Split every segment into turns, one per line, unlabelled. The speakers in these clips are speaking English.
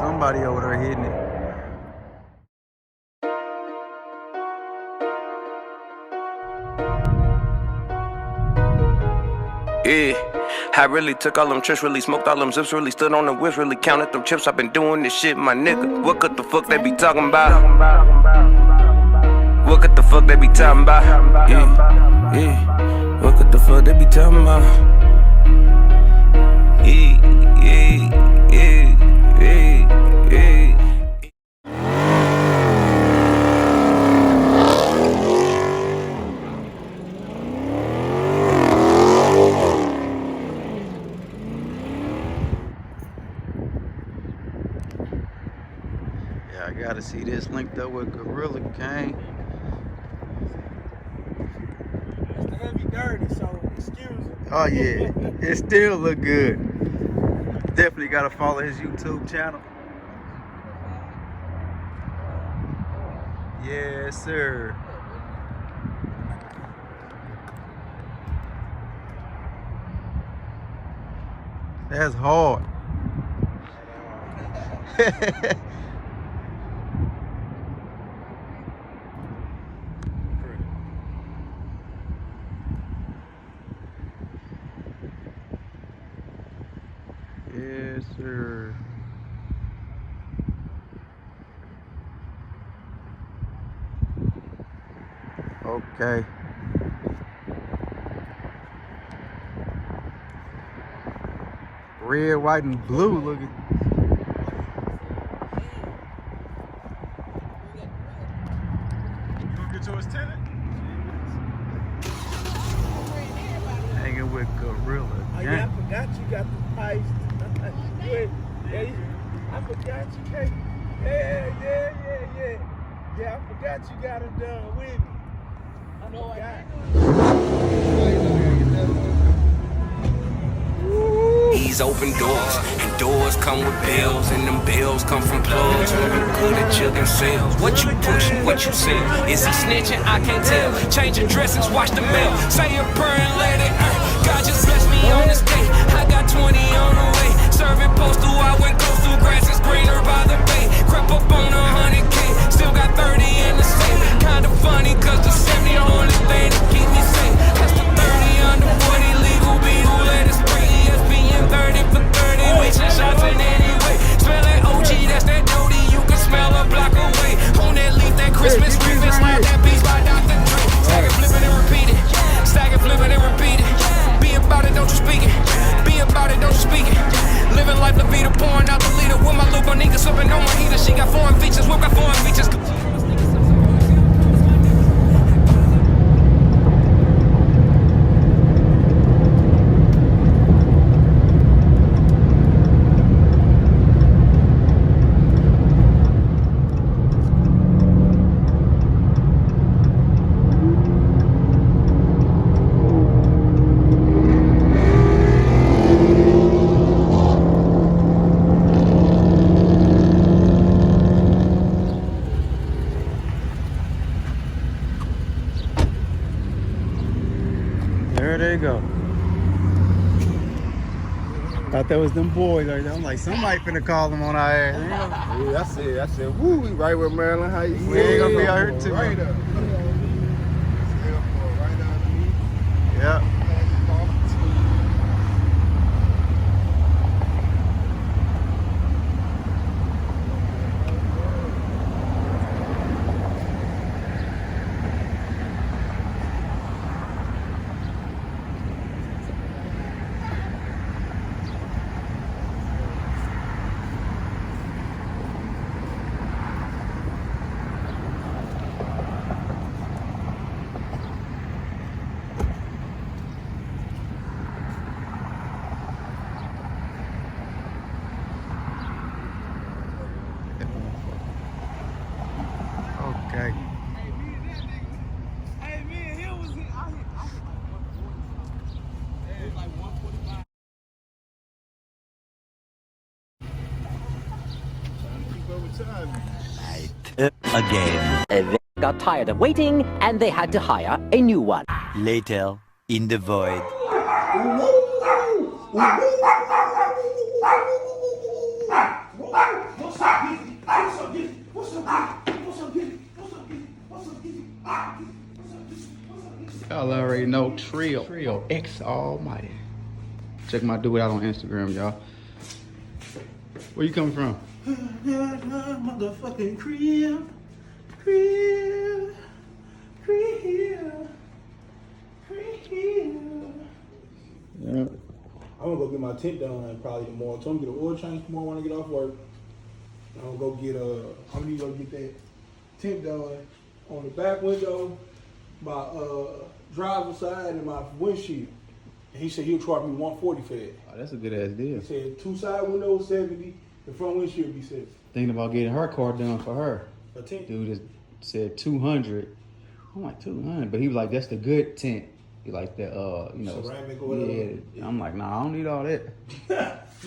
Somebody over there hitting it.
Yeah, I really took all them trips, really smoked all them zips, really stood on the whips, really counted them chips. I've been doing this shit, my nigga. What could the fuck they be talking about? What could the fuck they be talking about? Yeah, yeah. What could the fuck they be talking about? Yeah, yeah, yeah, yeah, yeah.
Yeah, I gotta see this linked up with Gorilla Gang.
It's heavy dirty, so excuse me.
Oh yeah, it still look good. Definitely gotta follow his YouTube channel. Yes, sir. That's hard. Yes, sir. Okay. Red, white, and blue looking.
You gonna get yours tinted?
Hanging with Gorilla
Oh
Gang.
yeah, I forgot you got the pipes. I forgot you came. Yeah. Yeah, I forgot you got them done with me. I know I got.
He's open doors, and doors come with bills, and them bills come from plugs. When you good at jugging sales, what you pushing, what you sell? Is he snitching? I can't tell. Changing dressings, watch the mail. Say a prayer and let it earn. God just bless me on this day. I got 20 on the way. Serving postal, I went coastal. Grass is greener by the bay. Crept up on 100K, still got 30 in the safe. Kinda funny, cause the 70 the only thing that keep me safe. That's the 30 under 40 legal beat who let it spray. ESPN 30 for 30, reaching shots in any way. Smell that OG, that's that Dodie, you can smell a block away. On that leaf, that Christmas tree, slide that beast by Dr. Dre. Stack it, flip it and repeat it. Stack it, flip it and repeat it. Be about it, don't you speak it. Be about it, don't you speak it. Living life, La Vida, pouring out the leader. With my little Bonica slipping on my heater. She got foreign features, we got foreign features.
There they go. Thought that was them boys right there. I'm like, somebody finna call them on our ass.
Yeah, I said, woo, we right where Maryland Heights.
We ain't gonna be out here too.
Right up. Right underneath.
Yeah. Okay.
Hey, me and him was hit. I hit like 145.
Again. They got tired of waiting and they had to hire a new one.
Later, in the void.
What's
know, Trio X Almighty. Check my dude out on Instagram, y'all. Where you coming from?
Motherfucking crib.
Yeah.
I'm gonna go get my tint done probably tomorrow. So I'm gonna get an oil change tomorrow when I get off work. I'm gonna go get I'm gonna go get that tint done on the back window, my driver's side, and my windshield. And he said he'll charge me $140 for it.
Oh, that's a good ass deal.
He said 2 side windows 70, the front windshield be 60.
Thinking about getting her car done for her.
A tint.
Dude just said 200. I'm like 200, but he was like, that's the good tint. He like that, you know.
Ceramic or whatever.
Yeah. I'm like, nah, I don't need all that.
You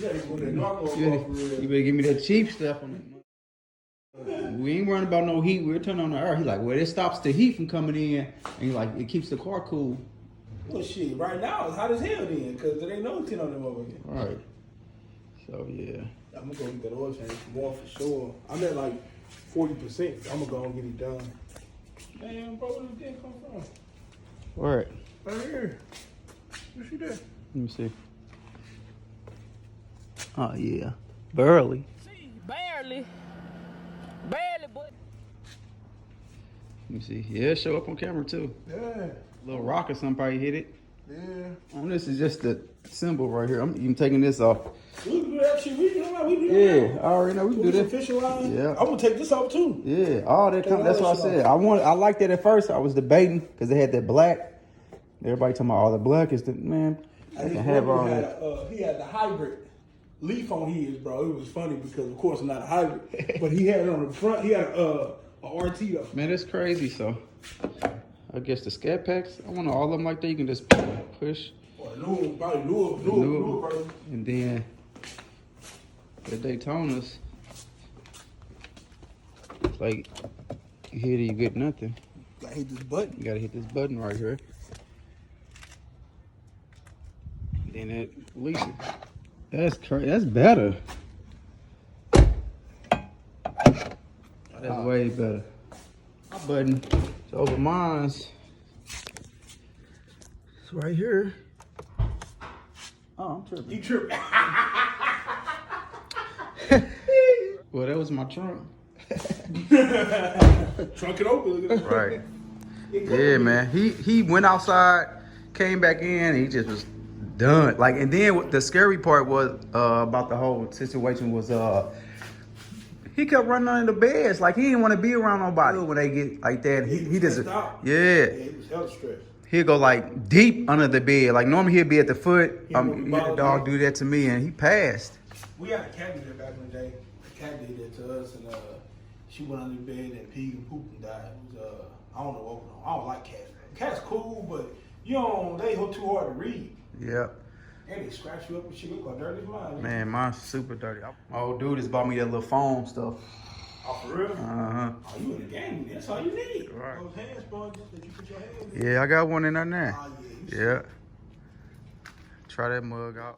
better give me that cheap stuff on it. We ain't worrying about no heat. We're turning on the air. He like, well, it stops the heat from coming in, and he like, it keeps the car cool.
Well, shit, right now it's hot as hell then, because there ain't no tint on them over here.
Right. So yeah.
I'm gonna go get that oil change tomorrow for sure. I'm at like 40%. I'm gonna go and get it done. Damn, bro, where did this come from?
Where?
Right here. You see that?
Let me see. Oh yeah. Barely.
Barely, but.
Let me see. Yeah, show up on camera too.
Yeah.
Little rock or something probably hit it.
Yeah.
This is just the symbol right here. I'm even taking this off.
We can do that shit. We can do that.
Yeah, I already know we can do that.
Official line.
Yeah.
I'm gonna take this off too.
Yeah, all that time. That's what I said. I liked it at first. I was debating because they had that black. Everybody talking about all the black is the man. They can have all that.
He had the hybrid leaf on his, bro. It was funny because of course not a hybrid, but he had it on the front. He had a RT though.
Man, that's crazy. So I guess the scat packs. I want all of them like that. You can just push.
Or the new, probably newer version.
And then the Daytonas. It's like you hit it, you get nothing.
Gotta hit this button.
You gotta hit this button right here. Then it releases. That's crazy. That's better. That's way better. My button is over mine's. It's right here. Oh, I'm tripping.
You tripping?
Well, that was my trunk.
Trunk it open. Look at that.
Right. Yeah, man. He went outside, came back in, and he just was done. Like, and then the scary part was about the whole situation was he kept running under the beds. Like, he didn't want to be around nobody when they get like that. He just
Yeah, he was hella stressed.
He'll go like deep under the bed. Like normally he'd be at the foot. The dog do that to me, and he passed.
We had a cat in there back in the day. The cat did that to us, and she went under the bed and peed and pooped and died. It was I don't know what was on. I don't like cats. Cats cool, but they too hard to read.
Yep.
And they scratch you up and shit. Look how dirty is mine.
Man, mine's super dirty. My old dude just bought me that little foam stuff.
Oh, for real?
Uh-huh.
Oh, you in the game? That's all you need.
Right.
Those hand sponges that you put your hands in.
Yeah, I got one in there now.
Oh, yeah.
Yeah. Try that mug out.